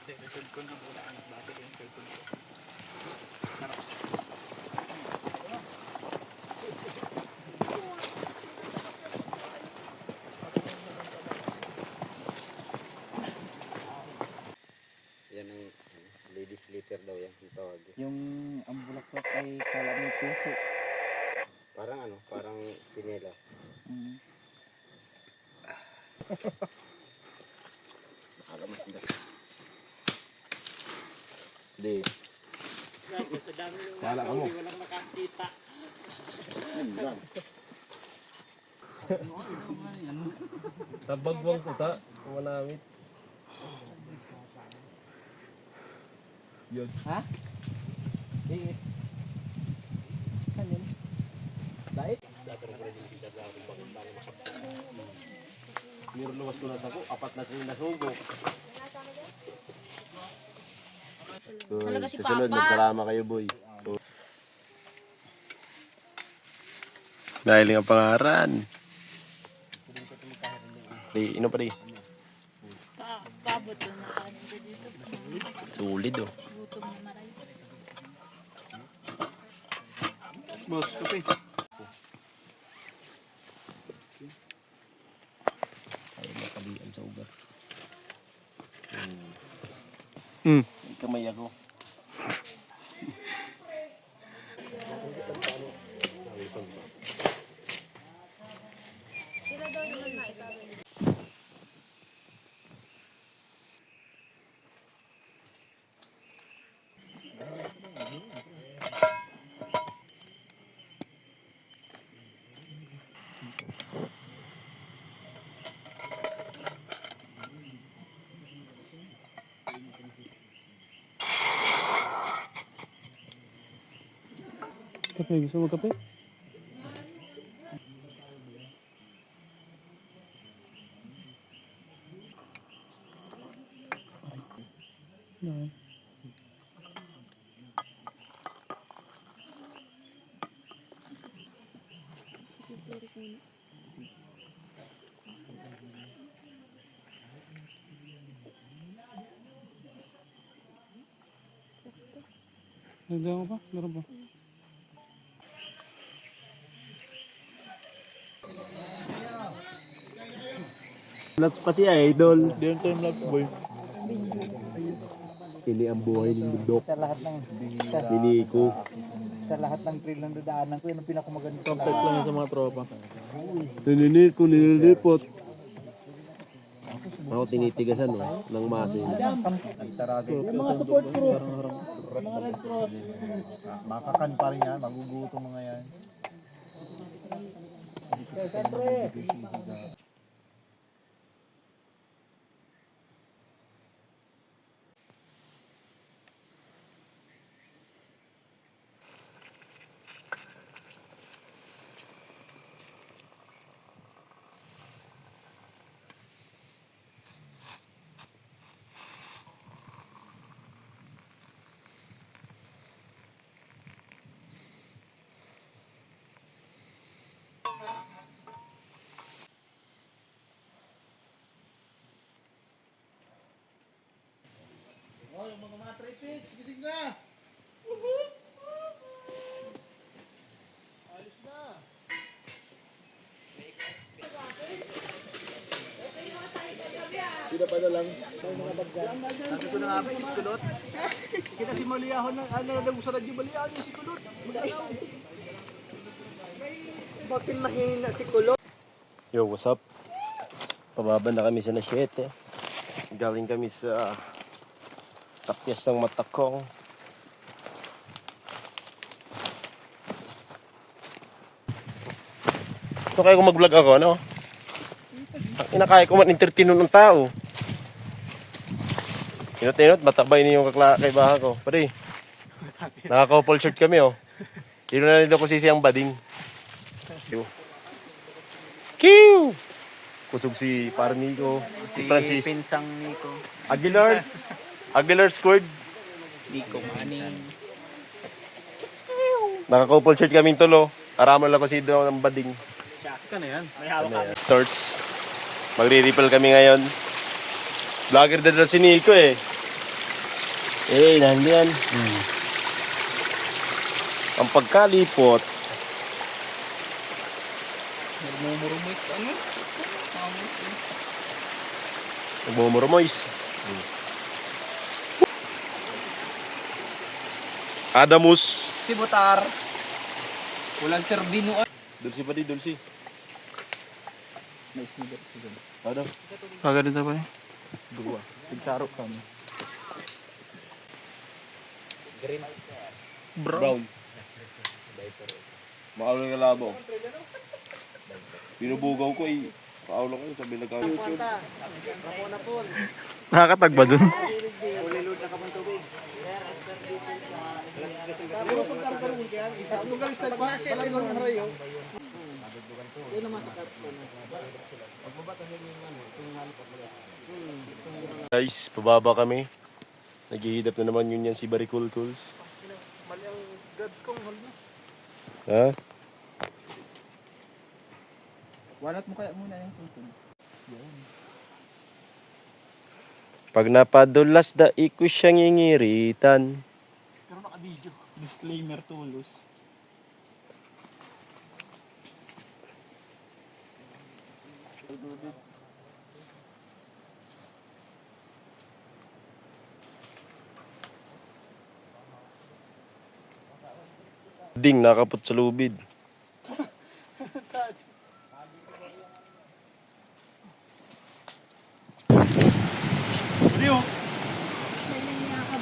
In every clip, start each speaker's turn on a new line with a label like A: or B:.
A: Reserve ko na muna ang battery yung cellphone ko.
B: Yan ang ladies litter daw yan, yung tawag.
C: Yung ang bulaklak ay kala may puso.
B: Parang ano, parang sinelas.
D: Hindi.
A: Sa dami yung
D: Wala ka mo.
A: walang nakakita.
D: Tabagwang ko ta. Manamit. Yun.
C: Ha? Dingit. Kanin. Dait?
D: Meron luwas ko na sa ko. 4 na sila nasugo.
E: Talaga si
D: Susunod,
E: Papa.
D: magsarama kayo, boy. So, dahil nga pangaran. Di, ino pa di?
E: Kabot doon na kanin ko dito.
D: Sulit oh.
E: Gutom na maray.
A: Boss, kape.
D: Ay, makalian sa ugat.
A: Hmm.
D: Kamay ako.
A: Kape, gusto mo kape? No. Nagdagan ko pa? Meron pa?
D: Last pa siya, idol.
A: Diyan tayo vlog, boy.
D: Ini ang buhay ng bundok.
C: Sa lahat ng
D: Ini ko.
C: sa lahat ng trail ng dadaanan ko, yun ang pinakamaganda.
A: Complex lang yun sa mga tropa.
D: Nininit ko, nililipot. Ako tinitigasan ng masin.
C: Yung mga support group, mga Red Cross.
B: Makakan pa rin yan, magugutom mga yan. Oh, yung mga tripits, gising na! Ayos na! Tidak pa na lang.
A: Sabi ko na nga ba, iskulot? Kita si Maliahon ng nagusarad yung Maliahon yung si Kulot. Magalaw.
C: Bakit mahina si Kulot?
D: Yo, what's up? Pababa na kami sa Nasyete. Galing kami sa Tapyas ng Matakong. Ito kaya kung mag-vlog ako, no? Inakaya ko man-entertain ng tao. Inot-inot, batabay niyo yung kaibahan ko. Pare, naka-couple shirt kami, oh. Dito na nito ko sisiyang bading. Kiw! Kusog si Parnico, si Francis.
A: Pinsang Nico.
D: Aguilar squared.
A: Nico Manning.
D: Naka-couple shirt kaming tulo. Araman lang ko si Doon ng bading.
A: Ka na yan. May hawak ka.
D: Stores. Magre-refill kami ngayon. Vlogger din na si Nico eh. Nandiyan. Ang pagkalipot,
C: Nagmumurumoy ka ano?
D: nagmumurumoys. Adamus.
C: Si Butar. Walang serbino.
D: Dulce pa di, dulce.
C: May sniper ko dyan.
D: Ano?
C: Kaganito pa eh. Dua. Tigsarok kami.
D: Brown. Maawal ng labo. Binubugaw ko eh. Kaawal ko sabi na kaawal.
C: Nakakatagba dun.
A: Pero pag karkaroon kaya, isa lugar sa balay ng harayo. Yun ang masakat ko na.
D: Guys, pababa kami. Naghihidap na naman yun yan si Baricul Cools.
A: Mali ang gods kong hal mo.
D: Ha?
C: Walat mo kaya muna yung tutun.
D: Pag napadulas da iko siyang ingiritan.
C: Pero naka-video. Disclaimer tulos.
D: Ding nakapot sa lubid.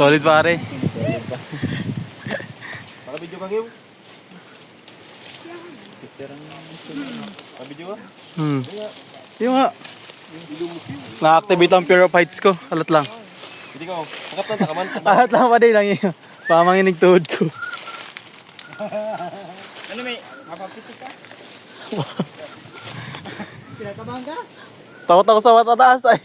C: Solid pare.
D: Nakabidyo ka kayo? Nakabidyo ka?
C: Yung nga. Na-activate ang Pure of Heights ko. Alat lang.
D: Hindi ka, pakap lang sa kaman.
C: Alat lang pa din lang yun. Pamanginig tuhod ko.
A: Ano may? Mapapitik ka? Pinatabahan ka?
C: Takot ako sa matataas ay.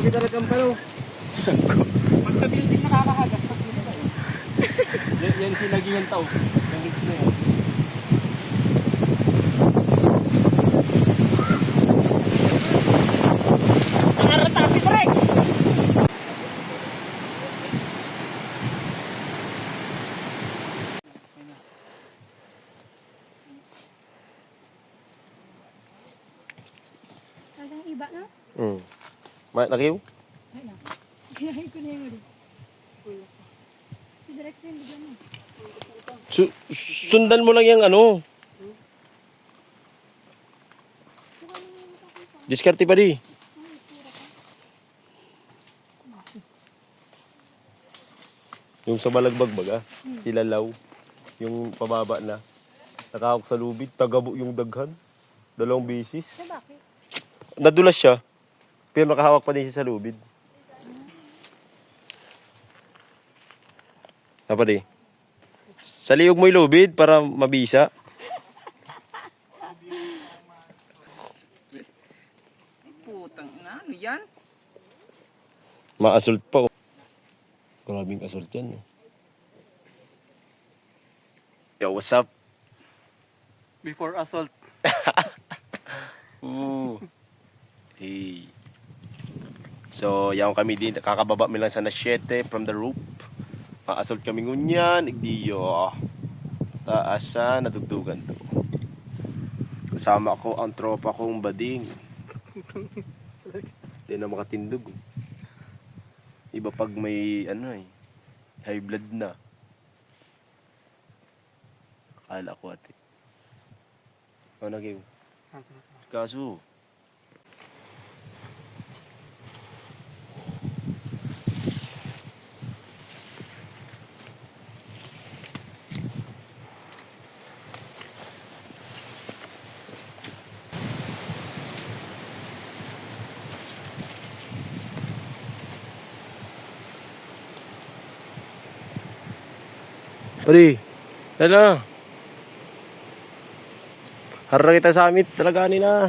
D: Lumaki talagang palo.
A: Pag sa building nakakahagas, pag dito ka
D: Yan si lagi yung tao. Yung rigs na yan.
A: Nangarata si Rex!
E: Talagang iba na.
D: Nakiw?
E: Ay na. Kinahin ko na yung rin. Si Direct rin, bigyan mo.
D: Sundan mo lang yung ano. Diskarte pa di. Yung sa balagbag baga, sila law. Yung pababa na. Nakahawak sa lubid, tagabo yung daghan. 2 bisis.
E: So bakit?
D: Nadulas siya, pero nakahawak pa din siya sa lubid. Apa di? Sa liog mo yung lubid para mabisa.
C: Putang na, ano yan?
D: Ma-assault pa. Oh. Grabing assault yan. Oh. Yo, what's up?
C: Before assault.
D: Ooh. Hey. So, yaw kami din. Kakababa mi lang sa nasyete from the roof. Ma-assault kami ngunyan. Igdiyo. Taasa, nadugdugan to. Kasama ko ang tropa kong bading. Hindi na makatindog. Iba pag may high blood na. Akala ko ate. Ano naging? Kaso. Pari, ano? Harap kita sa amit, talaga nila.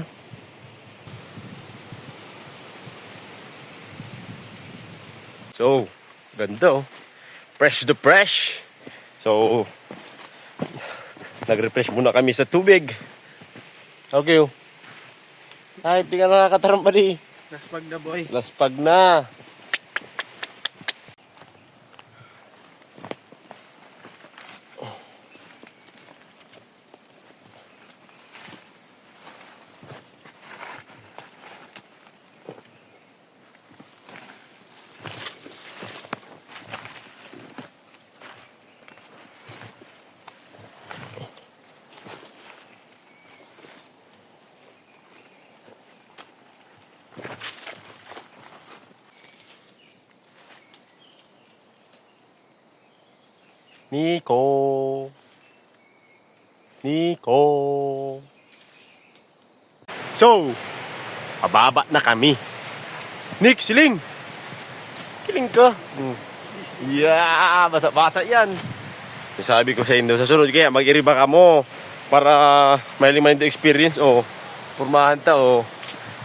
D: So, ganda oh. Fresh to fresh. So, nag-refresh muna kami sa tubig. Okay oh. Ay, di ka nakakataramba di.
C: Laspag na boy.
D: Laspag na. Nico. So, pababa na kami. Nick, siling. Kiling ka. Yeah, basa-basa yan. Sabi ko sa inyo, sa sunod kaya mag-iriba ka mo para may liman ito experience. O, purmahan ta o.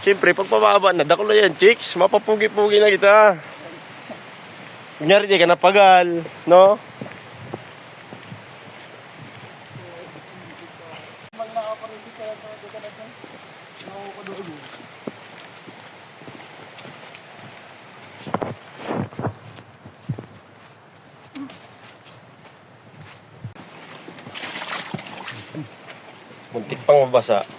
D: Siyempre, pag pababa na, dako na yan, chicks. Mapapugi-pugi na kita. Kunyari, di ka napagal, no? Muntik pang mabasa.